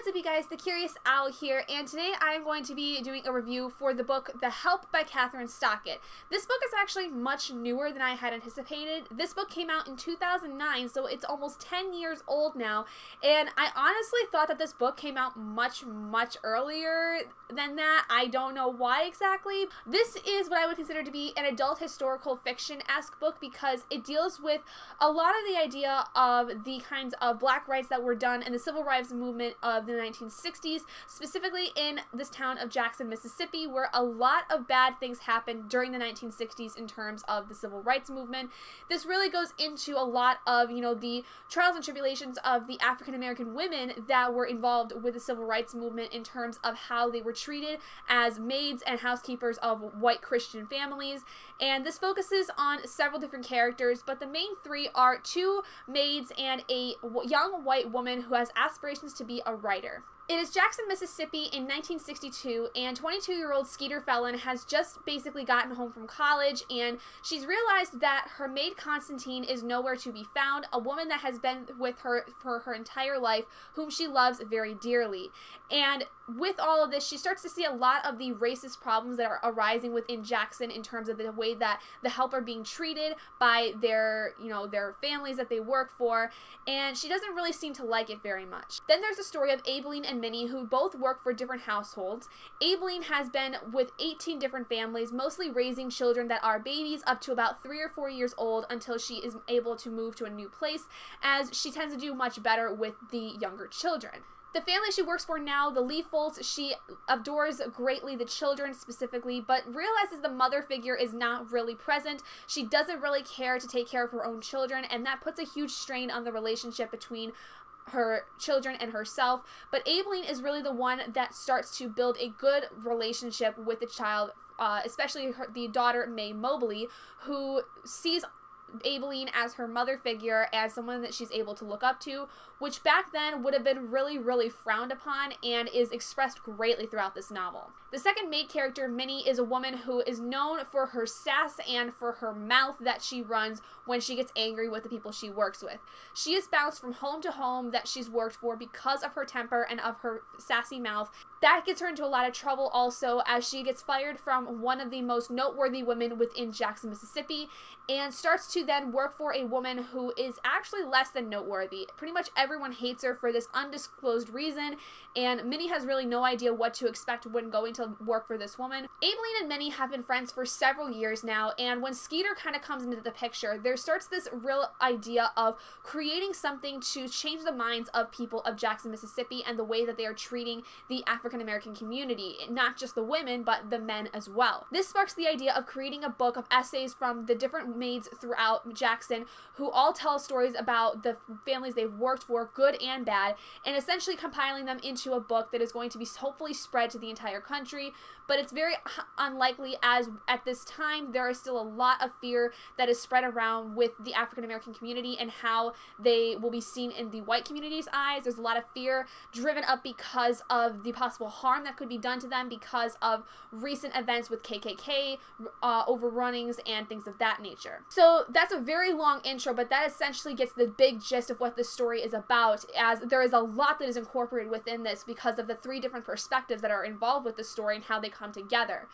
What's up, you guys? The Curious Owl here, and today I'm going to be doing a review for the book The Help by Kathryn Stockett. This book is actually much newer than I had anticipated. This book came out in 2009, so it's almost 10 years old now, and I honestly thought that this book came out much earlier than that. I don't know why exactly. This is what I would consider to be an adult historical fiction-esque book because it deals with a lot of the idea of the kinds of black rights that were done in the civil rights movement of the 1960s, specifically in this town of Jackson, Mississippi, where a lot of bad things happened during the 1960s in terms of the civil rights movement. This really goes into a lot of, the trials and tribulations of the African American women that were involved with the civil rights movement in terms of how they were treated as maids and housekeepers of white Christian families. And this focuses on several different characters, but the main three are two maids and a young white woman who has aspirations to be a writer. It is Jackson, Mississippi in 1962, and 22-year-old Skeeter Phelan has just basically gotten home from college, and she's realized that her maid Constantine is nowhere to be found, a woman that has been with her for her entire life, whom she loves very dearly. And with all of this, she starts to see a lot of the racist problems that are arising within Jackson in terms of the way that the help are being treated by their families that they work for, and she doesn't really seem to like it very much. Then there's the story of Abilene and Minnie, who both work for different households. Abilene has been with 18 different families, mostly raising children that are babies up to about 3 or 4 years old until she is able to move to a new place, as she tends to do much better with the younger children. The family she works for now, the Leafolds, she adores greatly the children specifically, but realizes the mother figure is not really present. She doesn't really care to take care of her own children, and that puts a huge strain on the relationship between her children and herself. But Abilene is really the one that starts to build a good relationship with the child, especially the daughter, May Mobley, who sees Abilene as her mother figure, as someone that she's able to look up to, which back then would have been really frowned upon and is expressed greatly throughout this novel. The second maid character, Minnie, is a woman who is known for her sass and for her mouth that she runs when she gets angry with the people she works with. She is bounced from home to home that she's worked for because of her temper and of her sassy mouth. That gets her into a lot of trouble also, as she gets fired from one of the most noteworthy women within Jackson, Mississippi, and starts to then work for a woman who is actually less than noteworthy. Pretty much everyone hates her for this undisclosed reason, and Minnie has really no idea what to expect when going to work for this woman. Abilene and Minnie have been friends for several years now, and when Skeeter kind of comes into the picture, there starts this real idea of creating something to change the minds of people of Jackson, Mississippi, and the way that they are treating the African American community, not just the women, but the men as well. This sparks the idea of creating a book of essays from the different maids throughout Jackson, who all tell stories about the families they've worked for, good and bad, and essentially compiling them into a book that is going to be hopefully spread to the entire country. But it's very unlikely, as at this time there is still a lot of fear that is spread around with the African American community and how they will be seen in the white community's eyes. There's a lot of fear driven up because of the possible harm that could be done to them because of recent events with KKK overrunnings and things of that nature. So that's a very long intro, but that essentially gets the big gist of what this story is about, as there is a lot that is incorporated within this because of the three different perspectives that are involved with the story and how they come together.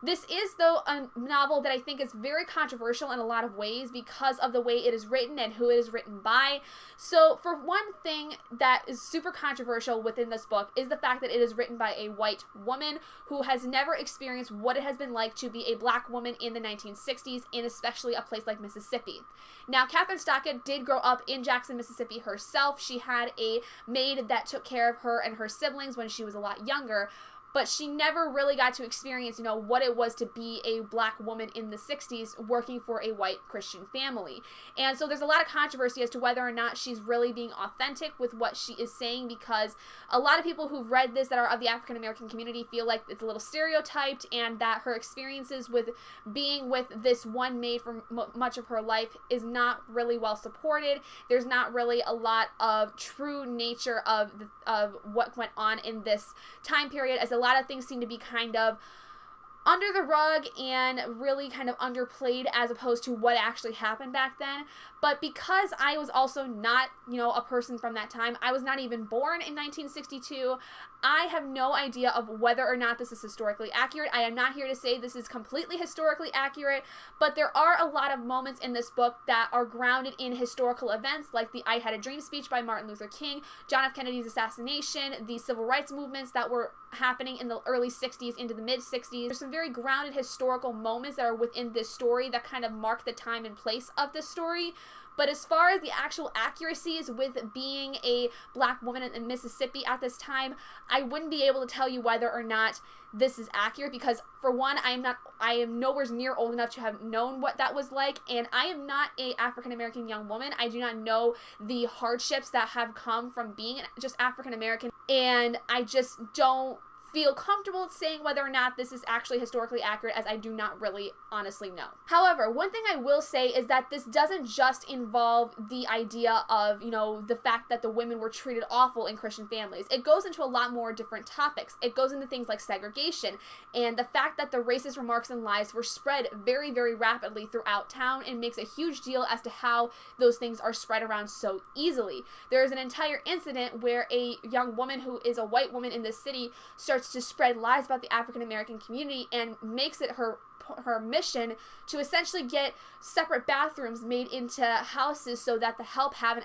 This is, though, a novel that I think is very controversial in a lot of ways because of the way it is written and who it is written by. So, for one thing that is super controversial within this book is the fact that it is written by a white woman who has never experienced what it has been like to be a black woman in the 1960s, in especially a place like Mississippi. Now, Kathryn Stockett did grow up in Jackson, Mississippi herself. She had a maid that took care of her and her siblings when she was a lot younger, but she never really got to experience, what it was to be a black woman in the 60s working for a white Christian family. And so there's a lot of controversy as to whether or not she's really being authentic with what she is saying, because a lot of people who've read this that are of the African American community feel like it's a little stereotyped, and that her experiences with being with this one maid for much of her life is not really well supported. There's not really a lot of true nature of what went on in this time period, as a lot of things seem to be kind of under the rug and really kind of underplayed as opposed to what actually happened back then. But because I was also not, a person from that time, I was not even born in 1962, I have no idea of whether or not this is historically accurate. I am not here to say this is completely historically accurate, but there are a lot of moments in this book that are grounded in historical events, like the I Had a Dream speech by Martin Luther King, John F. Kennedy's assassination, the civil rights movements that were happening in the early 60s into the mid 60s. There's some very grounded historical moments that are within this story that kind of mark the time and place of this story. But as far as the actual accuracies with being a black woman in Mississippi at this time, I wouldn't be able to tell you whether or not this is accurate, because for one, I am nowhere near old enough to have known what that was like, and I am not a African American young woman. I do not know the hardships that have come from being just African American, and I just don't feel comfortable saying whether or not this is actually historically accurate, as I do not really honestly know. However, one thing I will say is that this doesn't just involve the idea of, the fact that the women were treated awful in Christian families. It goes into a lot more different topics. It goes into things like segregation and the fact that the racist remarks and lies were spread very, very rapidly throughout town, and makes a huge deal as to how those things are spread around so easily. There is an entire incident where a young woman who is a white woman in this city starts to spread lies about the African American community, and makes it her mission to essentially get separate bathrooms made into houses so that the help have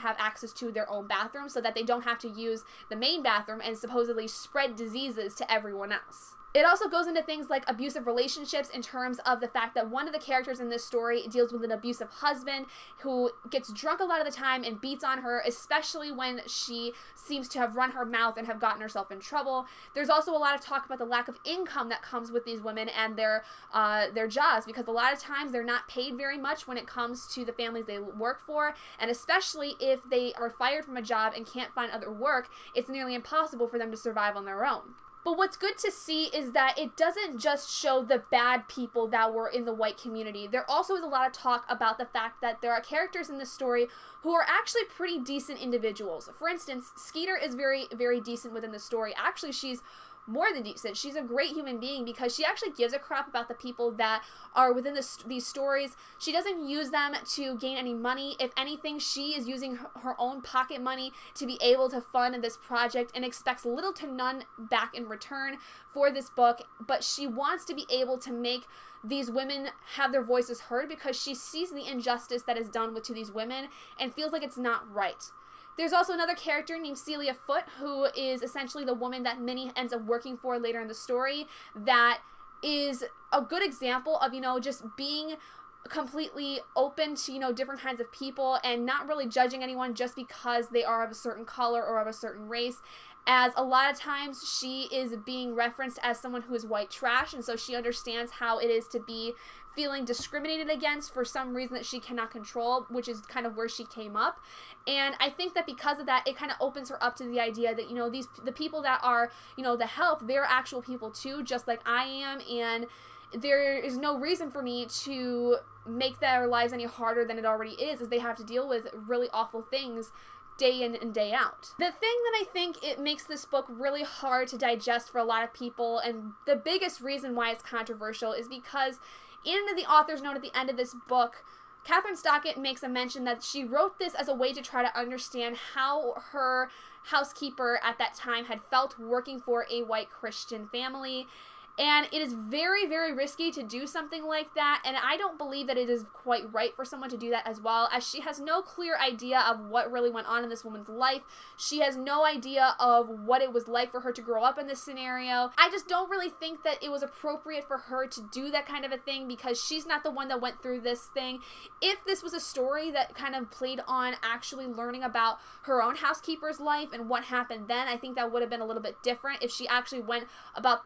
access to their own bathroom, so that they don't have to use the main bathroom and supposedly spread diseases to everyone else. It also goes into things like abusive relationships, in terms of the fact that one of the characters in this story deals with an abusive husband who gets drunk a lot of the time and beats on her, especially when she seems to have run her mouth and have gotten herself in trouble. There's also a lot of talk about the lack of income that comes with these women and their jobs, because a lot of times they're not paid very much when it comes to the families they work for, and especially if they are fired from a job and can't find other work, it's nearly impossible for them to survive on their own. But what's good to see is that it doesn't just show the bad people that were in the white community. There also is a lot of talk about the fact that there are characters in this story who are actually pretty decent individuals. For instance, Skeeter is very, very decent within the story. Actually, she's more than decent. She's a great human being, because she actually gives a crap about the people that are within these stories. She doesn't use them to gain any money. If anything, she is using her own pocket money to be able to fund this project, and expects little to none back in return for this book. But she wants to be able to make these women have their voices heard, because she sees the injustice that is done to these women and feels like it's not right. There's also another character named Celia Foote, who is essentially the woman that Minnie ends up working for later in the story, that is a good example of, just being completely open to, different kinds of people, and not really judging anyone just because they are of a certain color or of a certain race, as a lot of times she is being referenced as someone who is white trash, and so she understands how it is to be feeling discriminated against for some reason that she cannot control, which is kind of where she came up. And I think that because of that, it kind of opens her up to the idea that, the people that are, the help, they're actual people too, just like I am, and there is no reason for me to make their lives any harder than it already is, as they have to deal with really awful things day in and day out. The thing that I think it makes this book really hard to digest for a lot of people, and the biggest reason why it's controversial, is because in the author's note at the end of this book, Kathryn Stockett makes a mention that she wrote this as a way to try to understand how her housekeeper at that time had felt working for a white Christian family. And it is very, very risky to do something like that, and I don't believe that it is quite right for someone to do that as well, as she has no clear idea of what really went on in this woman's life. She has no idea of what it was like for her to grow up in this scenario. I just don't really think that it was appropriate for her to do that kind of a thing, because she's not the one that went through this thing. If this was a story that kind of played on actually learning about her own housekeeper's life and what happened then, I think that would have been a little bit different. If she actually went about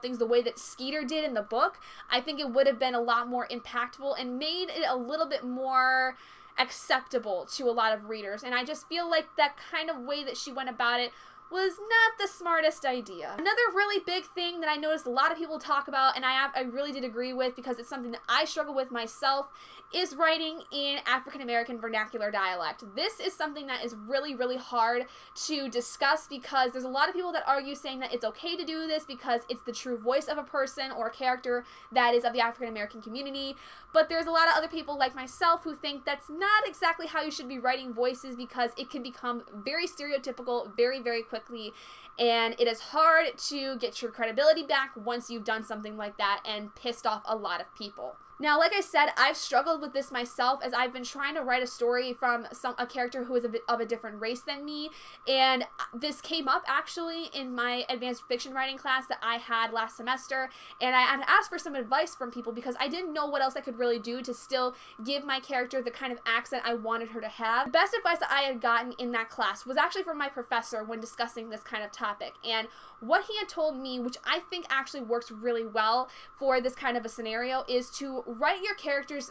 things the way that Skeeter did in the book, I think it would have been a lot more impactful and made it a little bit more acceptable to a lot of readers. And I just feel like that kind of way that she went about it was not the smartest idea. Another really big thing that I noticed a lot of people talk about, and I really did agree with because it's something that I struggle with myself, is writing in African American vernacular dialect. This is something that is really, really hard to discuss because there's a lot of people that argue saying that it's okay to do this because it's the true voice of a person or a character that is of the African American community, but there's a lot of other people like myself who think that's not exactly how you should be writing voices because it can become very stereotypical very, very quickly, and it is hard to get your credibility back once you've done something like that and pissed off a lot of people. Now, like I said, I've struggled with this myself as I've been trying to write a story from a character who is of a different race than me, and this came up actually in my advanced fiction writing class that I had last semester, and I had asked for some advice from people because I didn't know what else I could really do to still give my character the kind of accent I wanted her to have. The best advice that I had gotten in that class was actually from my professor when discussing this kind of topic, and what he had told me, which I think actually works really well for this kind of a scenario, is to write your character's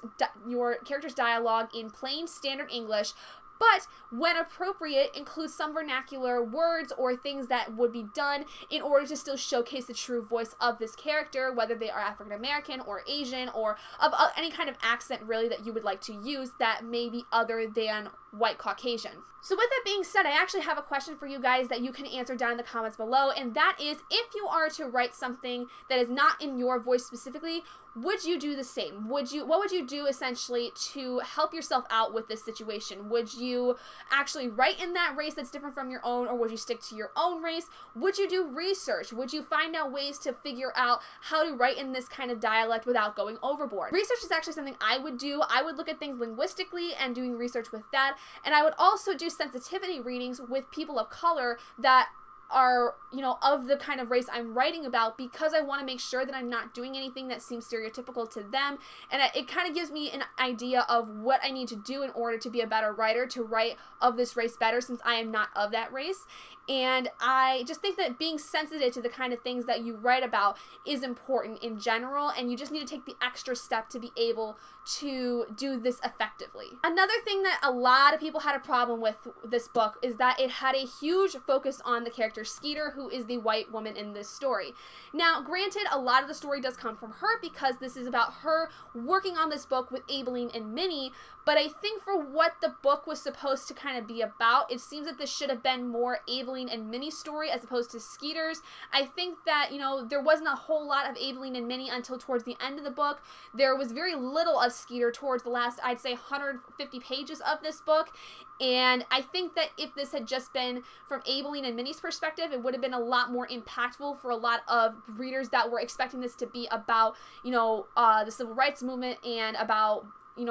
dialogue in plain standard English, but when appropriate, include some vernacular words or things that would be done in order to still showcase the true voice of this character, whether they are African American or Asian or of any kind of accent really that you would like to use that may be other than white Caucasian. So with that being said, I actually have a question for you guys that you can answer down in the comments below, and that is, if you are to write something that is not in your voice specifically, would you do the same? What would you do essentially to help yourself out with this situation? Would you actually write in that race that's different from your own, or would you stick to your own race? Would you do research? Would you find out ways to figure out how to write in this kind of dialect without going overboard? Research is actually something I would do. I would look at things linguistically and doing research with that, and I would also do sensitivity readings with people of color that are, of the kind of race I'm writing about, because I want to make sure that I'm not doing anything that seems stereotypical to them, and it kind of gives me an idea of what I need to do in order to be a better writer, to write of this race better, since I am not of that race. And I just think that being sensitive to the kind of things that you write about is important in general, and you just need to take the extra step to be able to do this effectively. Another thing that a lot of people had a problem with this book is that it had a huge focus on the character Skeeter, who is the white woman in this story. Now, granted, a lot of the story does come from her because this is about her working on this book with Aibileen and Minnie, but I think for what the book was supposed to kind of be about, it seems that this should have been more Aibileen and Minnie's story as opposed to Skeeter's. I think that, there wasn't a whole lot of Aibileen and Minnie until towards the end of the book. There was very little of Skeeter towards the last, I'd say, 150 pages of this book, and I think that if this had just been from Aibileen and Minnie's perspective, it would have been a lot more impactful for a lot of readers that were expecting this to be about, the civil rights movement and about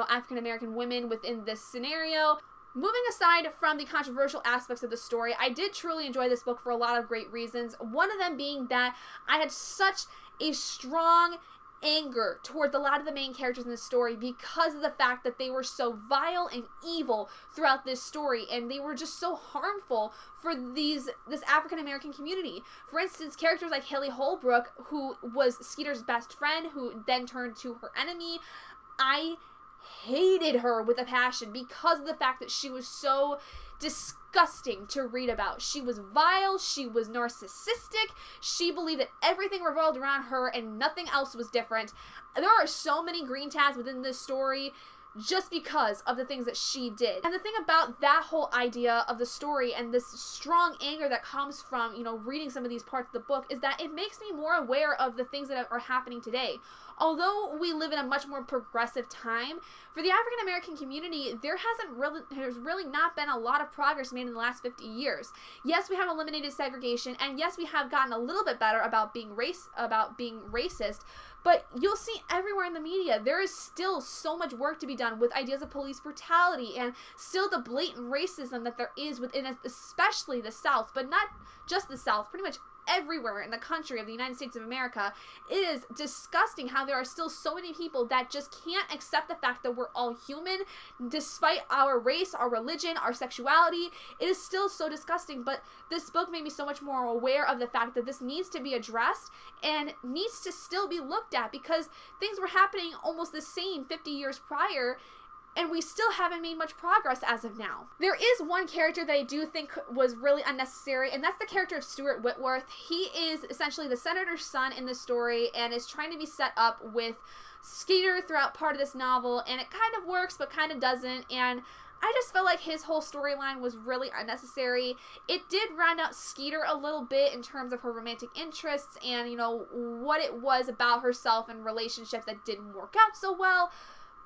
African American women within this scenario. Moving aside from the controversial aspects of the story, I did truly enjoy this book for a lot of great reasons. One of them being that I had such a strong anger towards a lot of the main characters in the story because of the fact that they were so vile and evil throughout this story, and they were just so harmful for this African American community. For instance, characters like Haley Holbrook, who was Skeeter's best friend, who then turned to her enemy. I hated her with a passion because of the fact that she was so disgusting to read about. She was vile, she was narcissistic, she believed that everything revolved around her and nothing else was different. There are so many green tabs within this story just because of the things that she did. And the thing about that whole idea of the story and this strong anger that comes from, reading some of these parts of the book is that it makes me more aware of the things that are happening today. Although we live in a much more progressive time, for the African American community, there's really not been a lot of progress made in the last 50 years. Yes, we have eliminated segregation, and yes, we have gotten a little bit better about being racist, but you'll see everywhere in the media, there is still so much work to be done with ideas of police brutality and still the blatant racism that there is within especially the South, but not just the South, pretty much everywhere in the country of the United States of America. It is disgusting how there are still so many people that just can't accept the fact that we're all human despite our race, our religion, our sexuality. It is still so disgusting, but this book made me so much more aware of the fact that this needs to be addressed and needs to still be looked at because things were happening almost the same 50 years prior. and we still haven't made much progress as of now. There is one character that I do think was really unnecessary, and that's the character of Stuart Whitworth. He is essentially the senator's son in this story and is trying to be set up with Skeeter throughout part of this novel, and it kind of works but kind of doesn't, and I just felt like his whole storyline was really unnecessary. It did round out Skeeter a little bit in terms of her romantic interests and, you know, what it was about herself and relationships that didn't work out so well.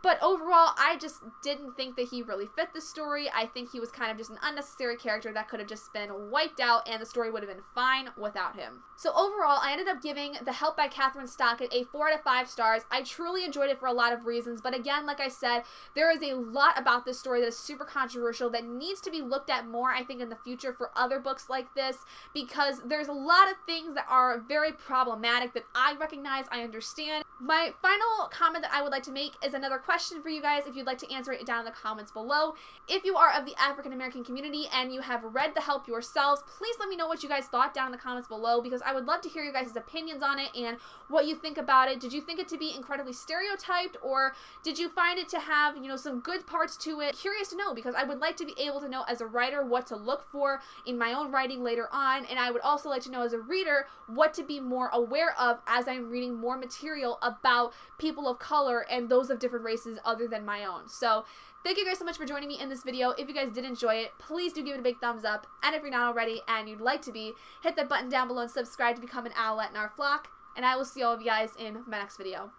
But overall, I just didn't think that he really fit the story. I think he was kind of just an unnecessary character that could have just been wiped out and the story would have been fine without him. So overall, I ended up giving The Help by Kathryn Stockett a 4 out of 5 stars. I truly enjoyed it for a lot of reasons, but again, like I said, there is a lot about this story that is super controversial that needs to be looked at more, I think, in the future for other books like this, because there's a lot of things that are very problematic that I recognize, I understand. My final comment that I would like to make is another question for you guys, if you'd like to answer it down in the comments below. If you are of the African American community and you have read The Help yourselves, please let me know what you guys thought down in the comments below, because I would love to hear your guys' opinions on it and what you think about it. Did you think it to be incredibly stereotyped, or did you find it to have, you know, some good parts to it? Curious to know, because I would like to be able to know as a writer what to look for in my own writing later on, and I would also like to know as a reader what to be more aware of as I'm reading more material about people of color and those of different races other than my own. So thank you guys so much for joining me in this video. If you guys did enjoy it, please do give it a big thumbs up, and if you're not already and you'd like to be, hit that button down below and subscribe to become an owlet in our flock, and I will see all of you guys in my next video.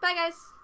Bye guys!